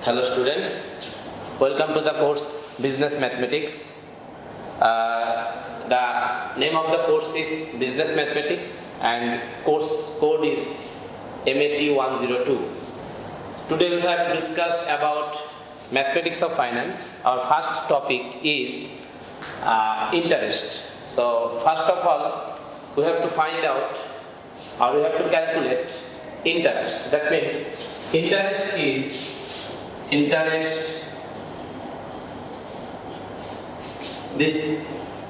Hello students, welcome to the course Business Mathematics. The name of the course is Business Mathematics and course code is MAT 102. Today we have discussed about Mathematics of Finance. Our first topic is interest. So first of all, we have to find out or we have to calculate interest. That means interest this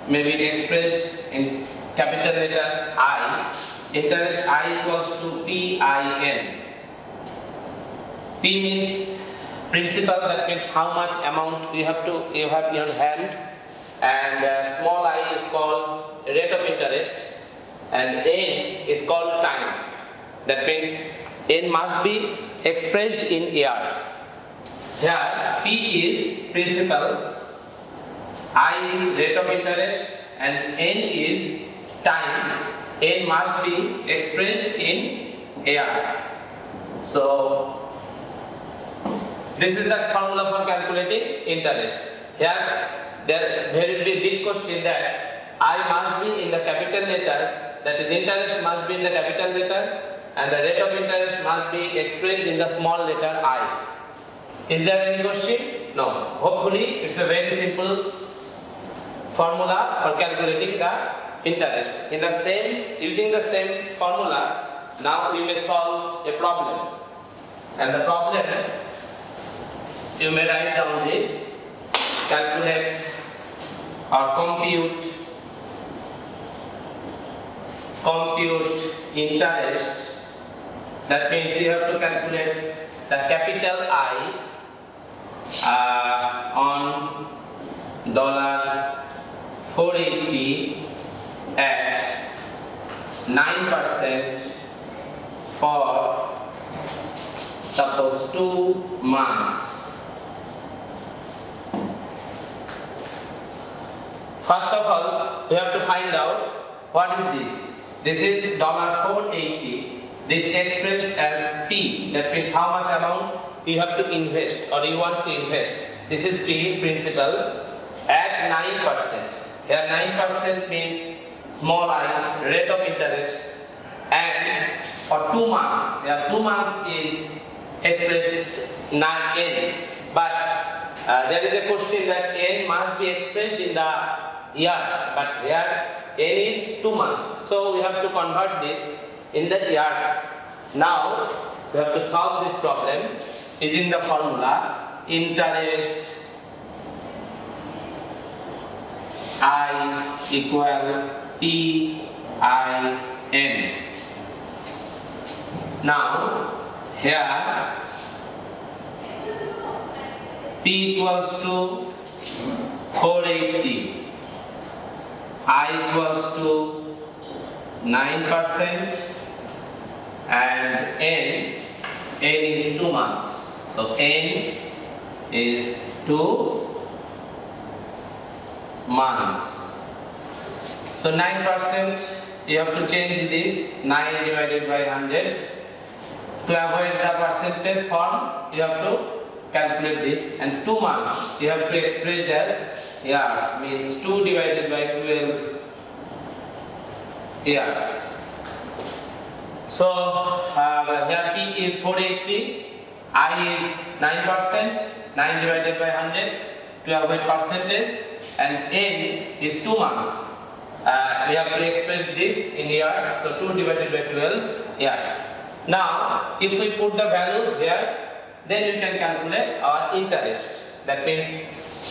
may be expressed in capital letter I. Interest I equals to PIN. P means principal, that means how much amount you have in your hand, and small I is called rate of interest, and N is called time. That means N must be expressed in years. Here P is principal, I is rate of interest, and N is time. N must be expressed in years. So this is the formula for calculating interest. Here there will be a big question that I must be in the capital letter, that is interest must be in the capital letter, and the rate of interest must be expressed in the small letter I. Is there any question? No. Hopefully it's a very simple formula for calculating the interest. Using the same formula, now we may solve a problem. And the problem, you may write down this: calculate or compute interest. That means you have to calculate the capital I on $480 at 9% for suppose 2 months. First of all, we have to find out what is this. This is $480. This expressed as P. That means how much amount you have to invest or you want to invest. This is P, principal, at 9%. Here 9% means small I, rate of interest, and for 2 months. Here 2 months is expressed N. But there is a question that N must be expressed in the years. But here N is 2 months. So we have to convert this in the year. Now we have to solve this problem using the formula interest I equal PIN. Now here P equals to 480, I equals to 9%, and N is 2 months. So N is 2 months. So 9%, you have to change this 9 divided by 100. To avoid the percentage form, you have to calculate this, and 2 months you have to express it as years, means 2 divided by 12 years. So here P is 480, I is 9%, 9 divided by 100 to avoid percentage, and N is 2 months. We have to express this in years, so 2 divided by 12 years. Now if we put the values here, then you can calculate our interest. That means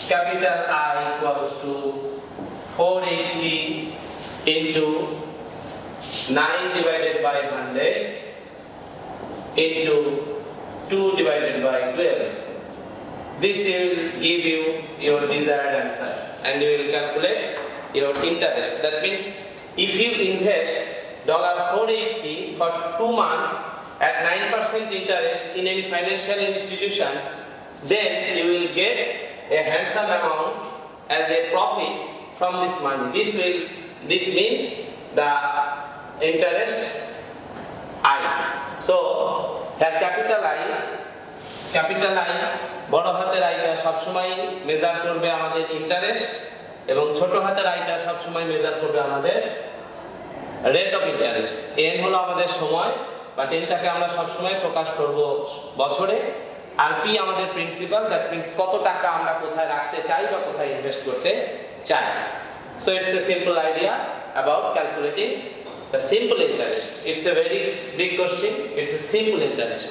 capital I equals to 480 into 9 divided by 100 into 2 divided by 12. This will give you your desired answer, and you will calculate your interest. That means if you invest $480 for 2 months at 9% interest in any financial institution, then you will get a handsome amount as a profit from this money. This means the interest I. So that capital I capital I বড় হাতের আইটা সব সময় measure করবে আমাদের interest এবং ছোট হাতের আইটা সব সময় মেজার করবে আমাদের রেট অফ ইন্টারেস্ট। এন হলো আমাদের সময়, বাট এনটাকে আমরা সব সময় প্রকাশ করব বছরে, আর পি আমাদের প্রিন্সিপাল, দ্যাট মিন্স কত টাকা আমরা কোথায় রাখতে চাই বা কোথায় ইনভেস্ট করতে চাই। So it's a simple idea about calculating the simple interest. It's a very big question. It's a simple interest.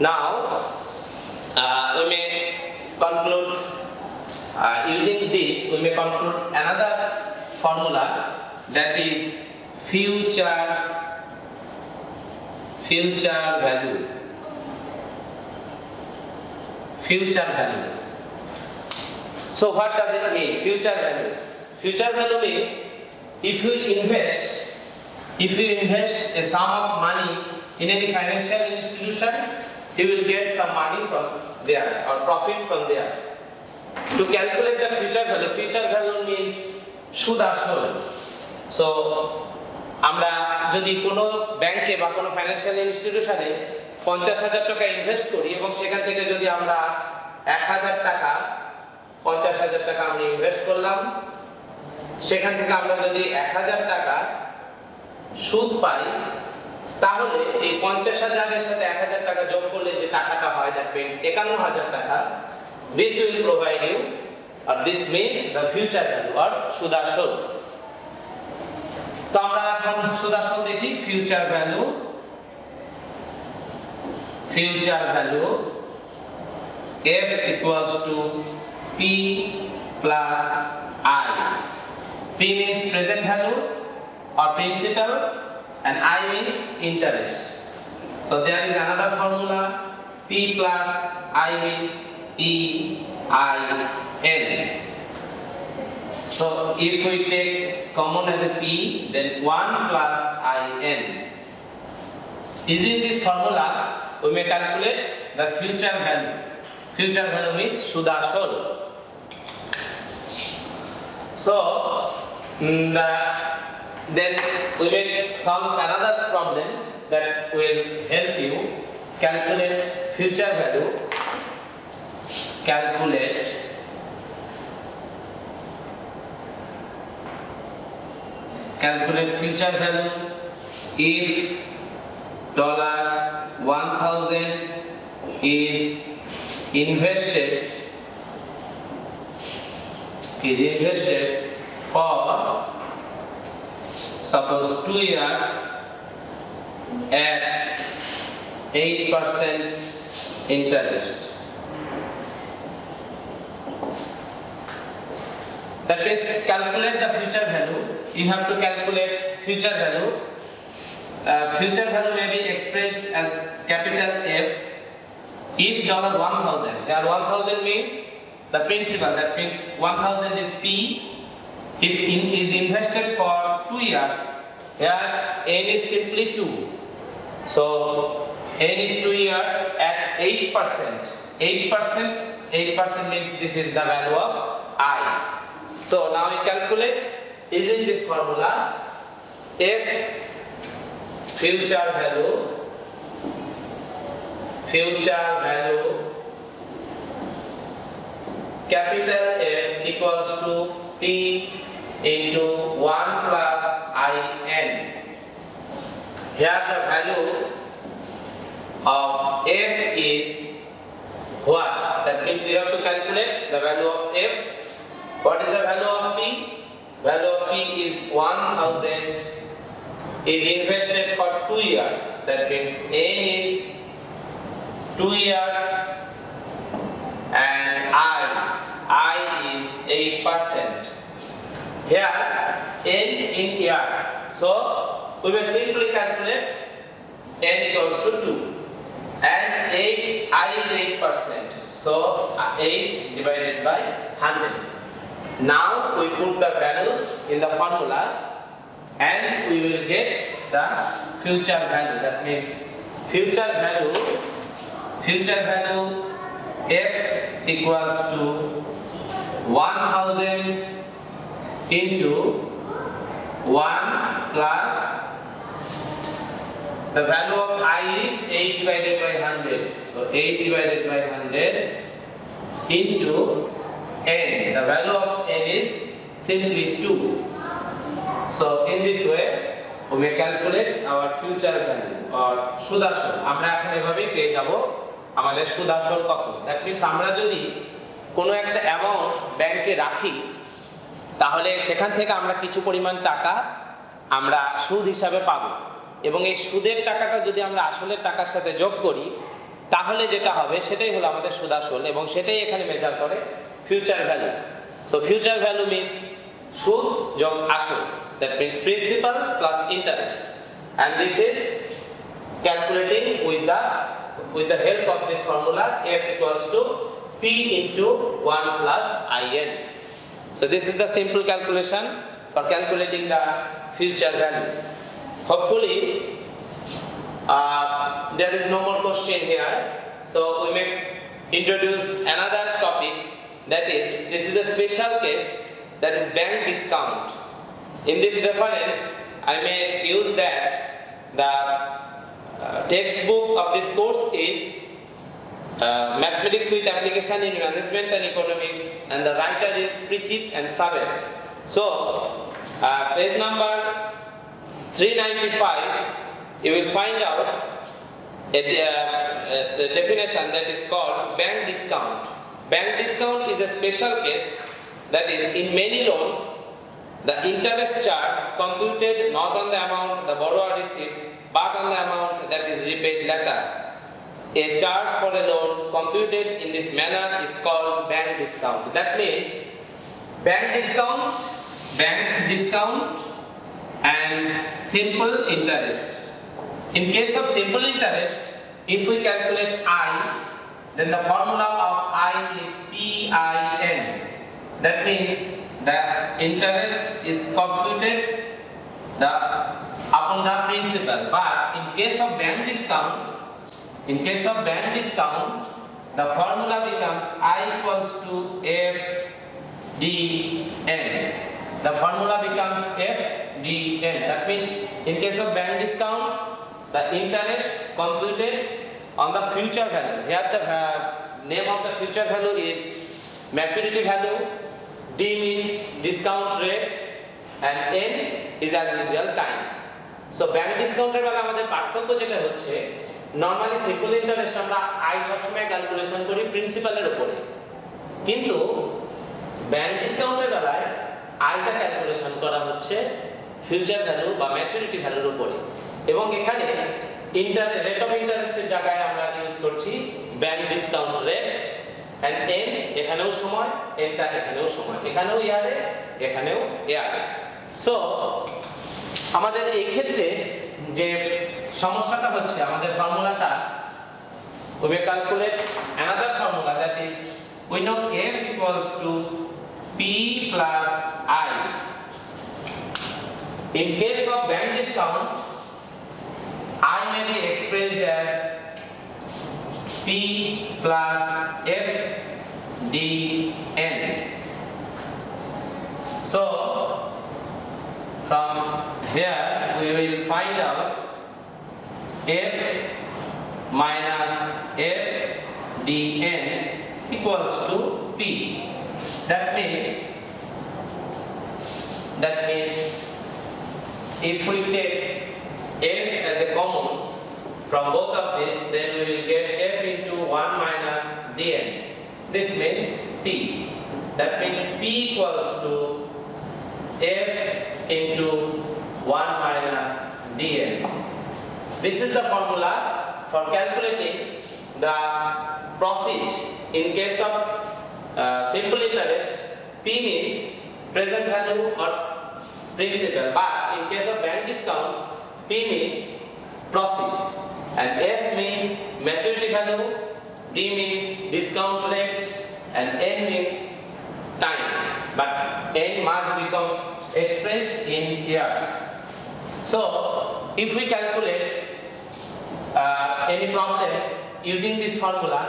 Now we may conclude using this. We may conclude another formula, that is future value. Future value. So what does it mean? Future value. Future value means if you invest a sum of money in any financial institutions, you will get some money from there or profit from there. To calculate the future value means সুদ আসল। So আমরা যদি কোনো ব্যাংকে বা কোনো financial ইনস্টিটিউশনে 50,000 টাকা invest করি এবং সেখান থেকে যদি আমরা 1,000 টাকা 50,000 টাকা আমরা ইনভেস্ট করলাম, সেখান থেকে আমরা যদি 1,000 টাকা সুদ পাই, তাহলে এই 50,000 এর সাথে 1,000 টাকা যোগ করলে যে টাকাটা হয়, দ্যাট মিন্স 51,000 টাকা। This will provide you, or this means the future value or সুদ আসল। তো আমরা এখন সুদ আসল দেখি। Future value F equals to P plus I. P means present value or principal and I means interest. So there is another formula, P plus I means EIN. So if we take common as a P, then 1 plus IN. Using this formula, we may calculate the future value. Future value means সুদ আসল। So then we may solve another problem that will help you calculate future value. Calculate future value if $1,000 is invested for suppose 2 years at 8% interest. That means calculate the future value. You have to calculate future value. Future value may be expressed as capital F. If $1,000, there 1,000 means the principal, that means 1,000 is P. If is invested for 2 years, here N is simply 2. So N is 2 years at 8%. 8% means this is the value of I. So now we calculate using this formula, F future value capital F equals to P into 1 plus IN. Here the value of F is what? That means you have to calculate the value of F. What is the value of P? Value of P is 1,000 is invested for 2 years. That means N is 2 years and I is 8%. Here N in years. So we will simply calculate N equals to 2 and I is 8%. So 8 divided by 100. Now we put the values in the formula and we will get the future value. That means future value F equals to 1,000 into 1 plus the value of I is 8 divided by 100. So 8 divided by 100 into n. The value of n is simply 2. So in this way we may calculate our future value or সুদাসল. আমরা এখন এভাবে পেয়ে যাব আমাদের সুদাসল কত. That means আমরা যদি কোনো একটা অ্যামাউন্ট ব্যাংকে রাখি তাহলে সেখান থেকে আমরা কিছু পরিমাণ টাকা আমরা সুদ হিসাবে পাবো এবং এই সুদের টাকাটা যদি আমরা আসলের টাকার সাথে যোগ করি তাহলে যেটা হবে সেটাই হলো আমাদের সুদাসল এবং সেটাই এখানে মেজার করে future value. So future value means সুদ যোগ আসল. That means principal plus interest, and this is calculating with the help of this formula f equals to p into 1 plus in. So this is the simple calculation for calculating the future value. Hopefully there is no more question here, so we may introduce another topic, that is, this is a special case, that is bank discount. In this reference I may use that the textbook of this course is Mathematics with Application in Management and Economics, and the writer is Prichett and Saber. So page number 395 you will find out a definition that is called bank discount. Bank discount is a special case, that is, in many loans the interest charge computed not on the amount the borrower receives but on the amount that is repaid later. A charge for a loan computed in this manner is called bank discount. That means bank discount and simple interest. In case of simple interest, if we calculate I, then the formula of I is PIN. That means the interest is computed upon the principal. But in case of bank discount, the formula becomes I equals to FDN. The formula becomes FDN. That means in case of bank discount, the interest computed on the future value. Here the name of the future value is maturity value. D means discount rate and N is as usual time. So bank discount এর বেলা আমাদের পার্থক্য যেটা হচ্ছে, normally simple interest আমরা I সব সময় calculation করি প্রিন্সিপালের উপরে, কিন্তু ব্যাংক ডিসকাউন্টের বেলায় I টা ক্যালকুলেশন করা হচ্ছে ফিউচার ভ্যালু বা ম্যাচুরিটি ভ্যালুর উপরে, এবং এখানে রেট অফ ইন্টারেস্টের জায়গায় আমরা ইউজ করছি bank discount rate and n এখানেও সময়, n টা এখানেও সময়, এখানেও ইয়ারে, এখানেও ইয়ারে। সো আমাদের এই ক্ষেত্রে যে সমস্যাটা হচ্ছে, আমাদের ফর্মুলাটা we will calculate another formula, that is we know f equals to p plus I. In case of bank discount, I may be expressed as P plus F dn. So from here we will find out F minus F dn equals to P. That means if we take F as a common from both of this, then we will get F into 1 minus dn. This means P. That means P equals to F into 1 minus dn. This is the formula for calculating the profit in case of simple interest. P means present value or principal, but in case of bank discount, P means profit, and F means maturity value, D means discount rate, and N means time, but N must become expressed in years. So if we calculate any problem using this formula,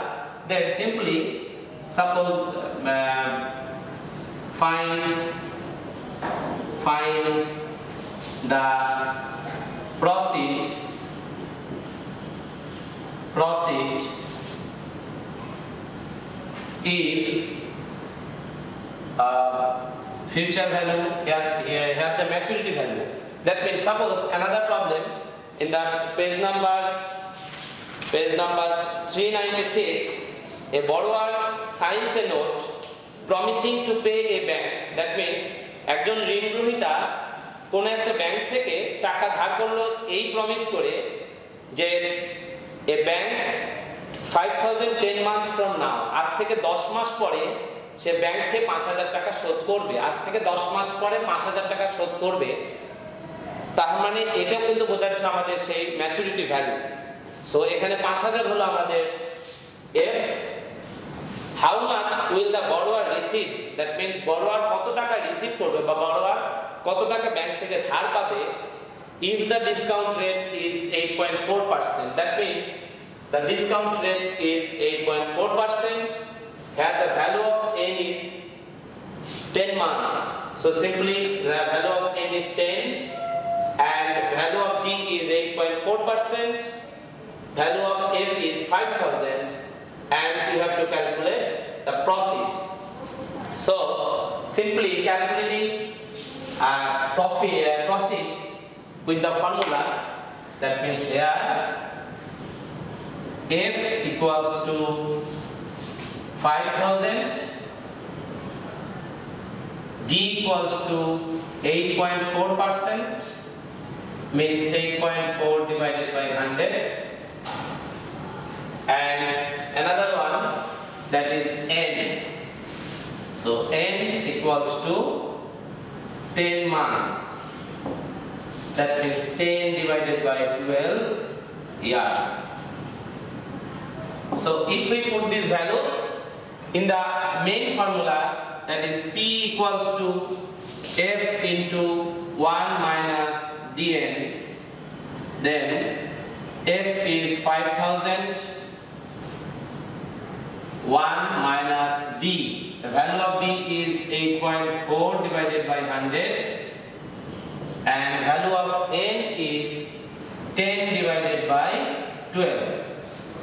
then simply suppose find the profit proceed if future value here the maturity value. That means suppose another problem in the page number 396, a borrower signs a note promising to pay a bank. That means একজন ঋণ গ্রহীতা কোন একটা bank থেকে টাকা ধার করলো এই promise করে যে a bank 5000 10 months from now, আজ থেকে 10 মাস পরে সে ব্যাংককে 5000 টাকা শোধ করবে। আজ থেকে 10 মাস পরে 5000 টাকা শোধ করবে, তার মানে এটাও কিন্তু বোঝাচ্ছে আমাদের সেই ম্যাচুরিটি ভ্যালু। সো এখানে 5000 হলো আমাদের f। how much will the borrower receive, that means borrower কত টাকা রিসিভ করবে বা borrower কত টাকা ব্যাংক থেকে ধার পাবে if the discount rate is 8.4%, that means the discount rate is 8.4%. Here the value of n is 10 months, so simply the value of n is 10 and value of d is 8.4%, value of f is 5000, and you have to calculate the proceed. So simply calculating proceed with the formula, that means here f equals to 5000, d equals to 8.4%, means 8.4 divided by 100, and another one that is n. So n equals to 10 months, that means 10 divided by 12 years. So if we put these values in the main formula, that is p equals to f into 1 minus dn, then f is 5000, 1 minus d, the value of d is 8.4 divided by 100, and value of n is 10 divided by 12.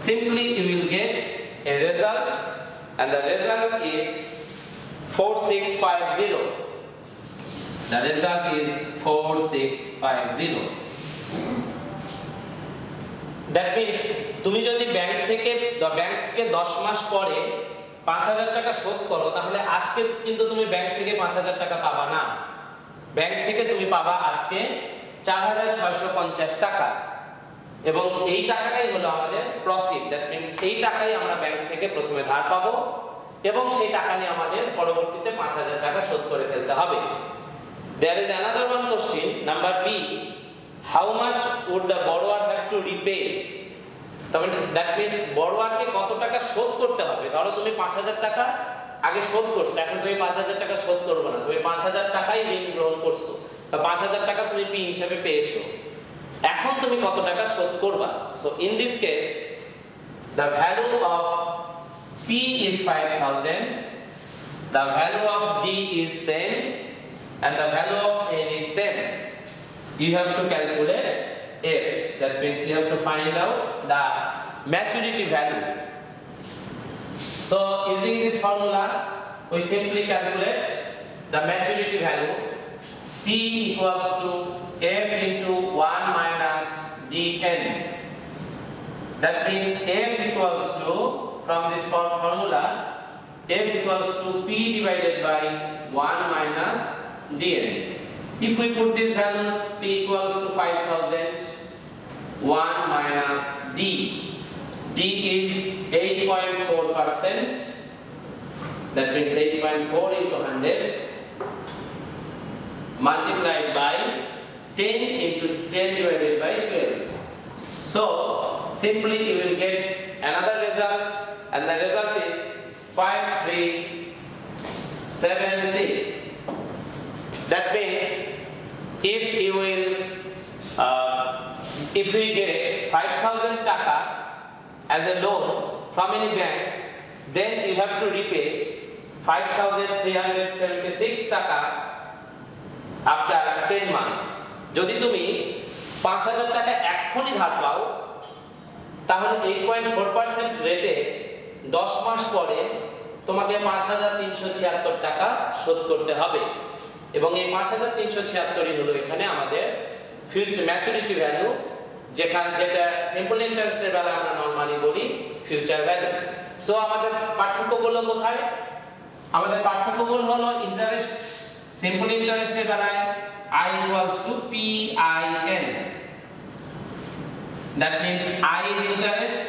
Simply you will get a result, and the result is 4650. The result is 4650. That means তুমি যদি bank থেকে ব্যাংককে 10 মাস পরে 5000 টাকা শোধ করো, তাহলে আজকে কিন্তু তুমি ব্যাংক থেকে 5000 টাকা পাবা না। ব্যাংক থেকে তুমি পাবা আজকে 4650 টাকা, এবং এই টাকাটাই হলো আমাদের প্রসিড। দ্যাট মিন্স এই টাকাই আমরা ব্যাংক থেকে প্রথমে ধার পাবো এবং সেই টাকা নিয়ে আমাদের পরবর্তীতে 5000 টাকা শোধ করে ফেলতে হবে। There is another one question, number B. How much would the borrower have to repay? That means borrower কে কত টাকা শোধ করতে হবে। ধরো তুমি 5000 টাকা আগে শোধ করছো, এখন তুমি 5000 টাকা শোধ করবে না, তুমি 5000 টাকাই ঋণ গ্রহণ করছো, বা 5000 টাকা তুমি পি হিসেবে পেয়েছো, এখন তুমি কত টাকা শোধ করবা। So in this case the value of P is 5000, the value of D is same, and the value of N is same. You have to calculate F, that means you have to find out the maturity value. So using this formula we simply calculate the maturity value. P equals to F into 1 minus Dn. That means F equals to, from this formula, F equals to P divided by 1 minus Dn. If we put these values, P equals to 5000, 1 minus D. D is 8.4%. That means 8.4 into 100 multiplied by 10 into 10 divided by 12. So simply you will get another result, and the result is 5376. That means if you will if we get 5000 taka as a loan from any bank, then you have to repay 5376 taka after 10 months. যদি তুমি 5000 টাকা এখনই ধার পাও, তাহলে 8.4% রেটে 10 মাস পরে তোমাকে 5376 টাকা শোধ করতে হবে এবং এই 5376ই হলো এখানে আমাদের ফিউচার ম্যাচুরিটি ভ্যালু, যেটা সিম্পল ইন্টারেস্টের বেলায় আমরা নরমালি বলি ফিউচার ভ্যালু। সো আমাদের পার্থক্যগুলো কোথায়? আমাদের পার্থক্যগুলো হলো ইন্টারেস্ট, সিম্পল ইন্টারেস্টের বেলায় I equals to PIN. That means I is interest,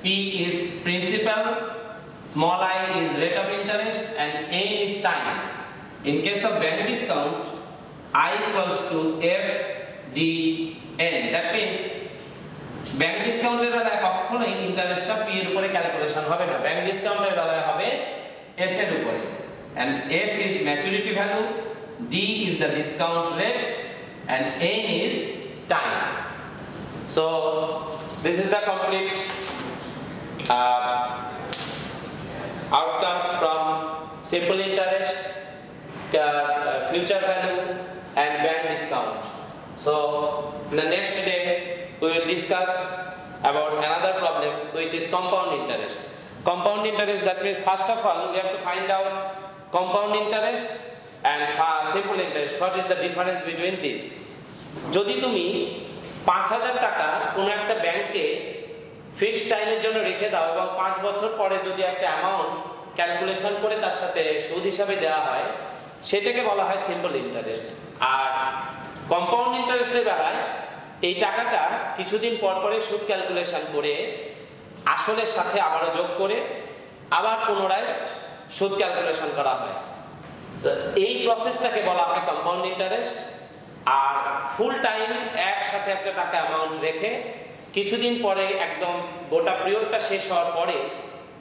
P is principal, small I is rate of interest, and N is time. In case of bank discount, I equals to FDN. That means bank discount এর বেলায় কখনোই ইন্টারেস্টটা P এর উপরে calculation হবে না, bank discount এর বেলায় হবে F এর উপরে, and F is maturity value, D is the discount rate, and N is time. So this is the complete outcomes from simple interest, future value, and bank discount. So the next day we will discuss about another problem, which is compound interest. Compound interest, that means first of all we have to find out compound interest and simple interest. What is the difference between this? যদি তুমি 5000 টাকা কোন একটা ব্যাংকে fixed টাইমের জন্য রেখে দাও এবং 5 বছর পরে যদি একটা অ্যামাউন্ট ক্যালকুলেশন করে তার সাথে সুদ হিসাবে দেওয়া হয়, সেটাকে বলা হয় সিম্পল ইন্টারেস্ট। আর কম্পাউন্ড ইন্টারেস্টের বেলায় এই টাকাটা কিছুদিন পর পরে সুদ ক্যালকুলেশন করে আসলের সাথে আবারও যোগ করে আবার পুনরায় সুদ ক্যালকুলেশন করা হয়। এই প্রসেসটাকে বলা হয় কম্পাউন্ড ইন্টারেস্ট। আর ফুল টাইম একসাথে একটা টাকা অ্যামাউন্ট রেখে কিছুদিন পরে একদম গোটা পিরিয়ডটা শেষ হওয়ার পরে,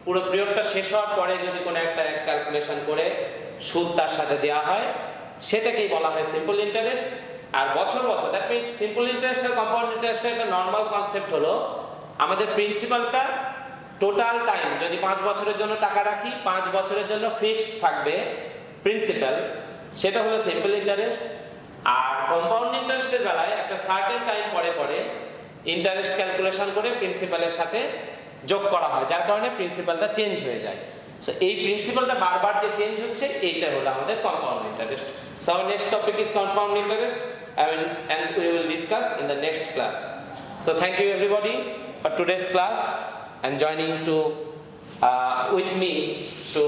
পুরো পিরিয়ডটা শেষ হওয়ার পরে যদি কোনো একটা ক্যালকুলেশন করে সুদ তার সাথে দেওয়া হয়, সেটাকেই বলা হয় সিম্পল ইন্টারেস্ট। আর বছর বছর, দ্যাট মিনস সিম্পল ইন্টারেস্ট আর কম্পাউন্ড ইন্টারেস্টের একটা নর্মাল কনসেপ্ট হলো আমাদের প্রিন্সিপালটা টোটাল টাইম যদি 5 বছরের জন্য টাকা রাখি, 5 বছরের জন্য ফিক্সড থাকবে প্রিন্সিপাল, সেটা হলো সিম্পল ইন্টারেস্ট। আর কম্পাউন্ড ইন্টারেস্টের বেলায় একটা সার্টেন টাইম পরে পরে ইন্টারেস্ট ক্যালকুলেশন করে প্রিন্সিপালের সাথে যোগ করা হয়, যার কারণে প্রিন্সিপালটা চেঞ্জ হয়ে যায়। সো এই প্রিন্সিপালটা বারবার যে চেঞ্জ হচ্ছে, এইটা হলো আমাদের compound interest. So our next topic is compound interest, and we will discuss in the next class. So thank you everybody for today's class and joining to with me to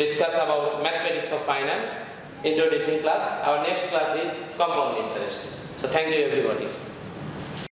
discuss about mathematics of finance introducing class. Our next class is compound interest. So thank you everybody.